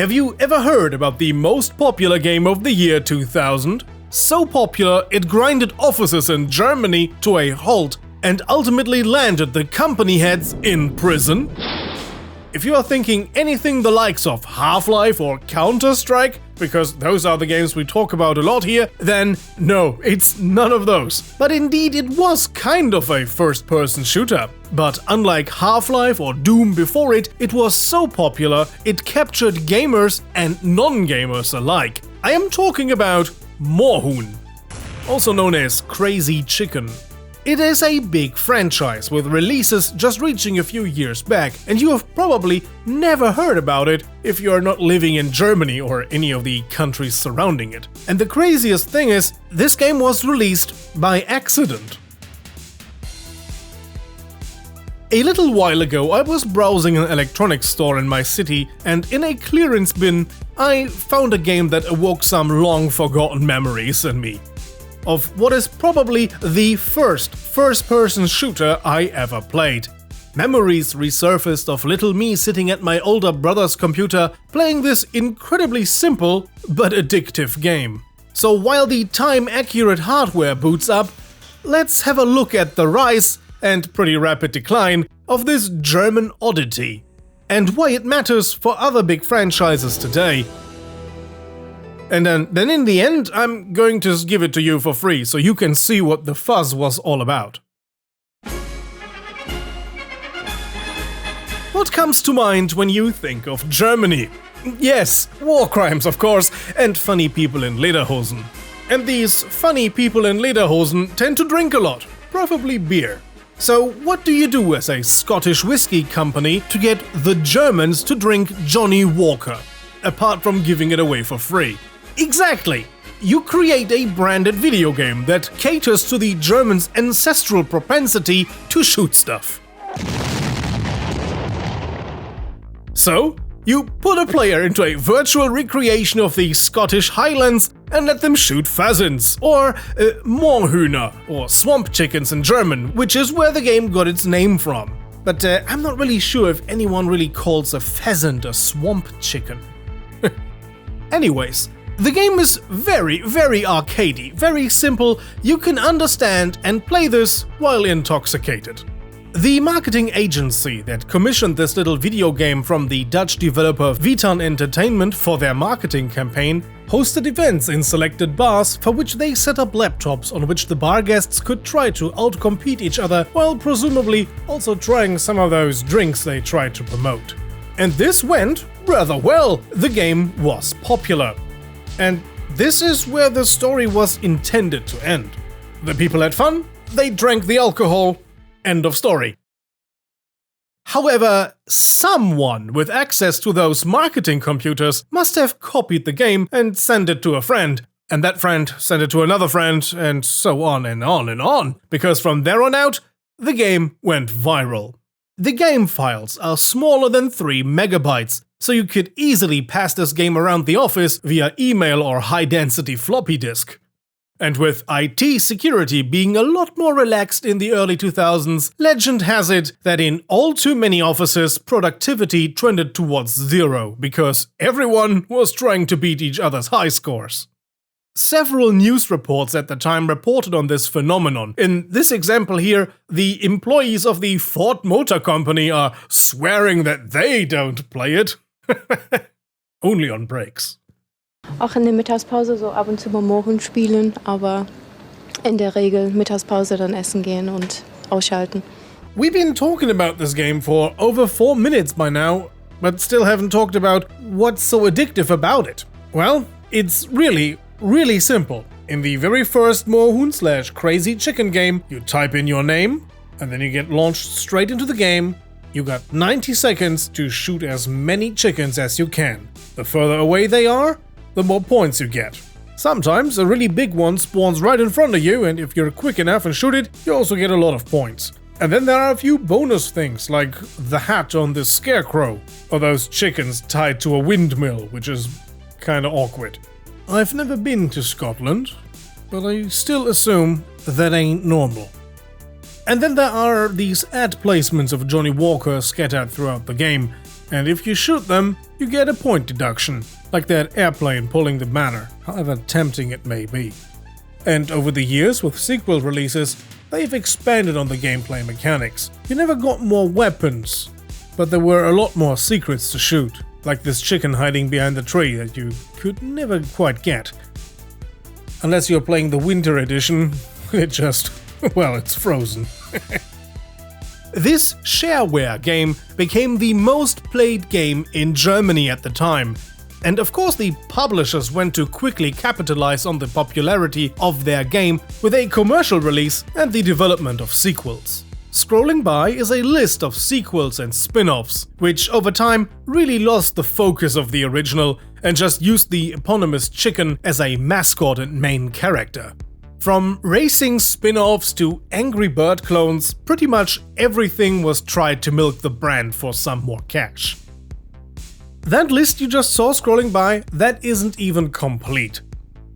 Have you ever heard about the most popular game of the year 2000? So popular, it grinded offices in Germany to a halt and ultimately landed the company heads in prison? If you are thinking anything the likes of Half-Life or Counter-Strike, because those are the games we talk about a lot here, then no, it's none of those. But indeed it was kind of a first-person shooter. But unlike Half-Life or Doom before it, it was so popular it captured gamers and non-gamers alike. I am talking about Moorhuhn, also known as Crazy Chicken. It is a big franchise with releases just reaching a few years back, and you have probably never heard about it if you are not living in Germany or any of the countries surrounding it. And the craziest thing is, this game was released by accident. A little while ago I was browsing an electronics store in my city, and in a clearance bin I found a game that awoke some long-forgotten memories in me of what is probably the first-person shooter I ever played. Memories resurfaced of little me sitting at my older brother's computer playing this incredibly simple but addictive game. So while the time-accurate hardware boots up, let's have a look at the rise and pretty rapid decline of this German oddity, and why it matters for other big franchises today. And then in the end, I'm going to give it to you for free, so you can see what the fuzz was all about. What comes to mind when you think of Germany? Yes, war crimes of course, and funny people in lederhosen. And these funny people in lederhosen tend to drink a lot, preferably beer. So what do you do as a Scottish whiskey company to get the Germans to drink Johnny Walker, apart from giving it away for free? Exactly! You create a branded video game that caters to the Germans' ancestral propensity to shoot stuff. So, you put a player into a virtual recreation of the Scottish Highlands and let them shoot pheasants, or Moorhuhn, or swamp chickens in German, which is where the game got its name from. But I'm not really sure if anyone really calls a pheasant a swamp chicken. Anyways, the game is very arcadey, very simple, you can understand and play this while intoxicated. The marketing agency that commissioned this little video game from the Dutch developer Vitan Entertainment for their marketing campaign hosted events in selected bars for which they set up laptops on which the bar guests could try to outcompete each other while presumably also trying some of those drinks they tried to promote. And this went rather well, the game was popular. And this is where the story was intended to end. The people had fun, they drank the alcohol, end of story. However, someone with access to those marketing computers must have copied the game and sent it to a friend, and that friend sent it to another friend, and so on and on and on, because from there on out, the game went viral. The game files are smaller than 3 megabytes, so you could easily pass this game around the office via email or high-density floppy disk. And with IT security being a lot more relaxed in the early 2000s, legend has it that in all too many offices, productivity trended towards 0, because everyone was trying to beat each other's high scores. Several news reports at the time reported on this phenomenon. In this example here, the employees of the Ford Motor Company are swearing that they don't play it. Only on breaks. Auch in der Mittagspause so ab und zu mal Moorhuhn spielen, aber in der Regel Mittagspause dann essen gehen und ausschalten. We've been talking about this game for over 4 minutes by now, but still haven't talked about what's so addictive about it. Well, it's really simple. In the very first Moorhuhn/Crazy Chicken game, you type in your name, and then you get launched straight into the game. You got 90 seconds to shoot as many chickens as you can. The further away they are, the more points you get. Sometimes a really big one spawns right in front of you, and if you're quick enough and shoot it, you also get a lot of points. And then there are a few bonus things, like the hat on this scarecrow, or those chickens tied to a windmill, which is kinda awkward. I've never been to Scotland, but I still assume that ain't normal. And then there are these ad placements of Johnny Walker scattered throughout the game. And if you shoot them, you get a point deduction, like that airplane pulling the banner, however tempting it may be. And over the years, with sequel releases, they've expanded on the gameplay mechanics. You never got more weapons, but there were a lot more secrets to shoot, like this chicken hiding behind the tree that you could never quite get. Unless you're playing the winter edition, it just, well, it's frozen. This shareware game became the most played game in Germany at the time, and of course the publishers went to quickly capitalize on the popularity of their game with a commercial release and the development of sequels. Scrolling by is a list of sequels and spin-offs, which over time really lost the focus of the original and just used the eponymous chicken as a mascot and main character. From racing spin-offs to Angry Bird clones, pretty much everything was tried to milk the brand for some more cash. That list you just saw scrolling by, that isn't even complete.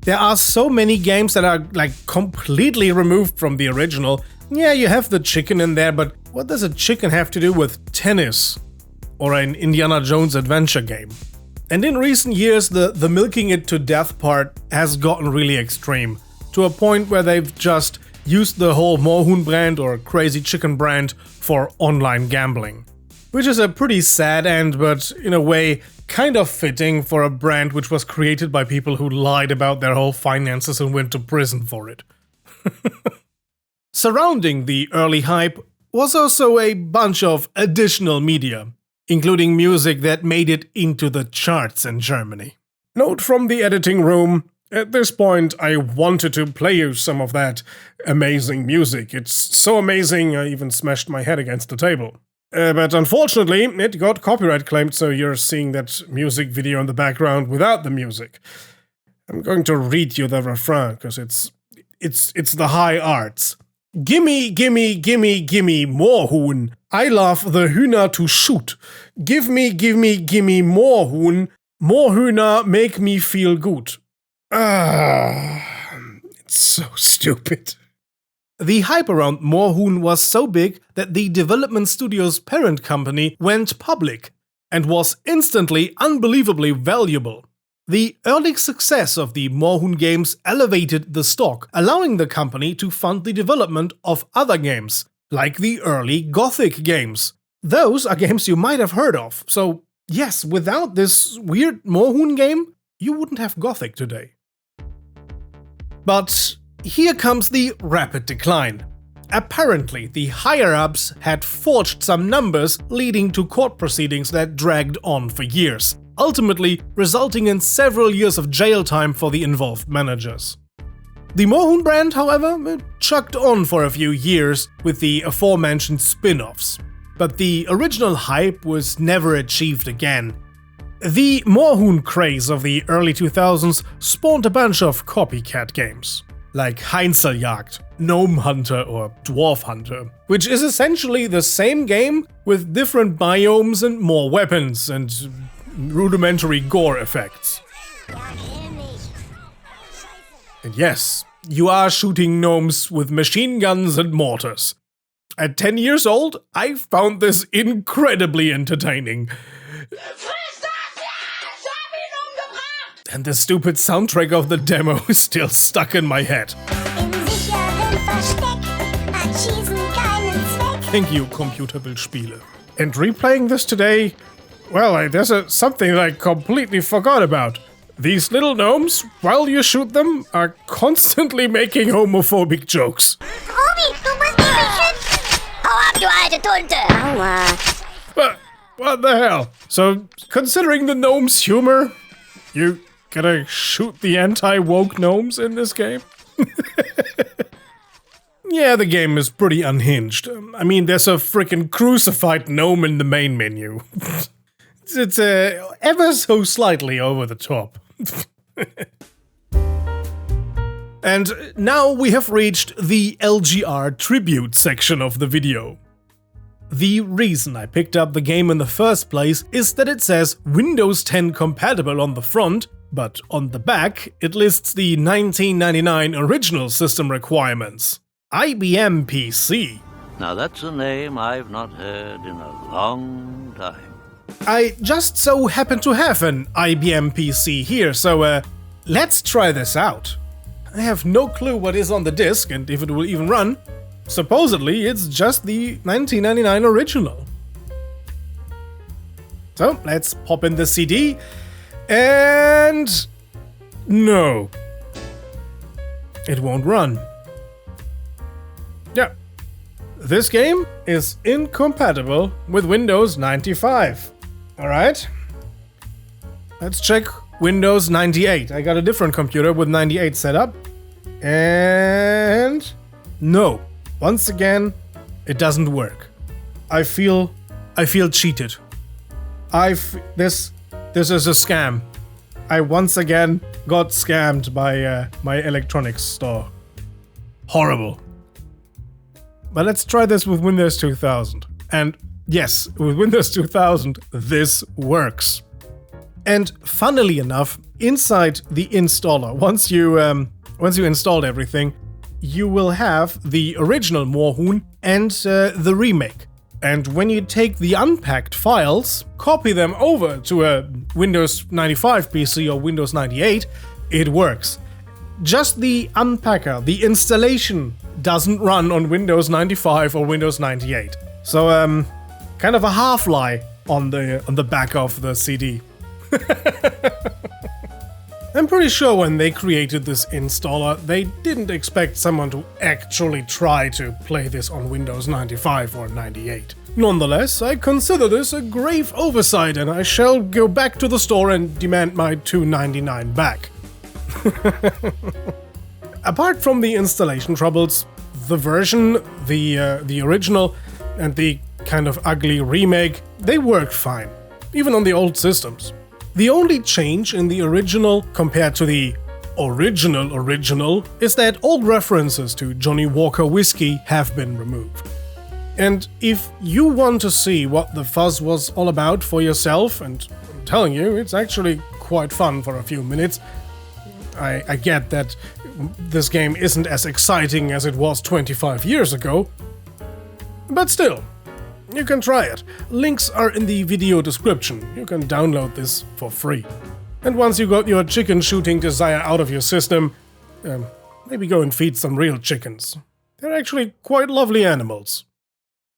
There are so many games that are completely removed from the original. Yeah, you have the chicken in there, but what does a chicken have to do with tennis or an Indiana Jones adventure game? And in recent years, the milking it to death part has gotten really extreme, to a point where they've just used the whole Moorhuhn brand or Crazy Chicken brand for online gambling. Which is a pretty sad end, but in a way kind of fitting for a brand which was created by people who lied about their whole finances and went to prison for it. Surrounding the early hype was also a bunch of additional media, including music that made it into the charts in Germany. Note from the editing room: at this point, I wanted to play you some of that amazing music. It's so amazing, I even smashed my head against the table. But unfortunately, it got copyright claimed, so you're seeing that music video in the background without the music. I'm going to read you the refrain, because it's the high arts. Gimme, gimme, gimme, gimme Moorhuhn. I love the Hühner to shoot. Give me, gimme, gimme Moorhuhn. Moorhühner make me feel good. It's so stupid. The hype around Moorhuhn was so big that the development studio's parent company went public and was instantly unbelievably valuable. The early success of the Moorhuhn games elevated the stock, allowing the company to fund the development of other games, like the early Gothic games. Those are games you might have heard of, so yes, without this weird Moorhuhn game, you wouldn't have Gothic today. But here comes the rapid decline. Apparently, the higher-ups had forged some numbers, leading to court proceedings that dragged on for years, ultimately resulting in several years of jail time for the involved managers. The Moorhuhn brand, however, chugged on for a few years with the aforementioned spin-offs, but the original hype was never achieved again. The Moorhuhn craze of the early 2000s spawned a bunch of copycat games, like Heinzeljagd, Gnome Hunter or Dwarf Hunter, which is essentially the same game with different biomes and more weapons and rudimentary gore effects. And yes, you are shooting gnomes with machine guns and mortars. At 10 years old, I found this incredibly entertaining. And the stupid soundtrack of the demo is still stuck in my head. Thank you, Computerbildspiele. And replaying this today, well, there's something I completely forgot about. These little gnomes, while you shoot them, are constantly making homophobic jokes. Obi, du musst mich beschützen! Hau ab, du alte Tunte! Aua! What the hell? So, considering the gnomes' humor, you gonna shoot the anti-woke gnomes in this game? Yeah, the game is pretty unhinged. I mean, there's a freaking crucified gnome in the main menu. It's ever so slightly over the top. And now we have reached the LGR tribute section of the video. The reason I picked up the game in the first place is that it says Windows 10 compatible on the front, but on the back it lists the 1999 original system requirements. IBM PC. Now that's a name I've not heard in a long time. I just so happen to have an IBM PC here, so let's try this out. I have no clue what is on the disc and if it will even run. Supposedly, it's just the 1999 original. So, let's pop in the CD, and no. It won't run. Yeah. This game is incompatible with Windows 95. Alright. Let's check Windows 98. I got a different computer with 98 set up. And no. Once again, it doesn't work. I feel cheated. This is a scam. I once again got scammed by my electronics store. Horrible. But let's try this with Windows 2000. And yes, with Windows 2000, this works. And funnily enough, inside the installer, once you installed everything, you will have the original Moorhuhn and the remake. And when you take the unpacked files, copy them over to a Windows 95 PC or Windows 98, it works. Just the unpacker, the installation, doesn't run on Windows 95 or Windows 98. So, kind of a half-lie on the back of the CD. I'm pretty sure when they created this installer, they didn't expect someone to actually try to play this on Windows 95 or 98. Nonetheless, I consider this a grave oversight and I shall go back to the store and demand my $2.99 back. Apart from the installation troubles, the version, the original, and the kind of ugly remake, they worked fine, even on the old systems. The only change in the original compared to the original is that all references to Johnny Walker whiskey have been removed. And if you want to see what the fuzz was all about for yourself, and I'm telling you, it's actually quite fun for a few minutes. I get that this game isn't as exciting as it was 25 years ago, but still, you can try it. Links are in the video description. You can download this for free. And once you got your chicken shooting desire out of your system, maybe go and feed some real chickens. They're actually quite lovely animals.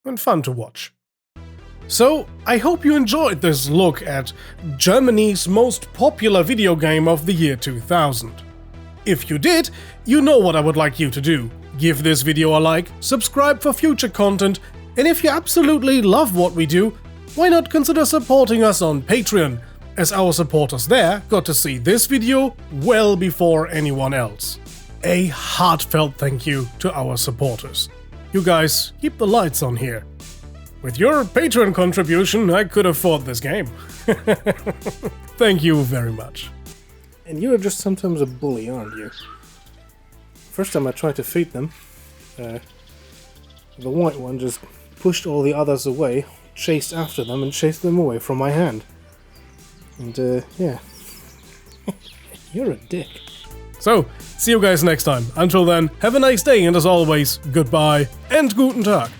And fun to watch. So, I hope you enjoyed this look at Germany's most popular video game of the year 2000. If you did, you know what I would like you to do. Give this video a like, subscribe for future content, and if you absolutely love what we do, why not consider supporting us on Patreon, as our supporters there got to see this video well before anyone else. A heartfelt thank you to our supporters. You guys keep the lights on here. With your Patreon contribution, I could afford this game. Thank you very much. And you are just sometimes a bully, aren't you? First time I tried to feed them, the white one just pushed all the others away, chased after them and chased them away from my hand. And yeah. You're a dick. So, see you guys next time. Until then, have a nice day and as always, goodbye and guten Tag.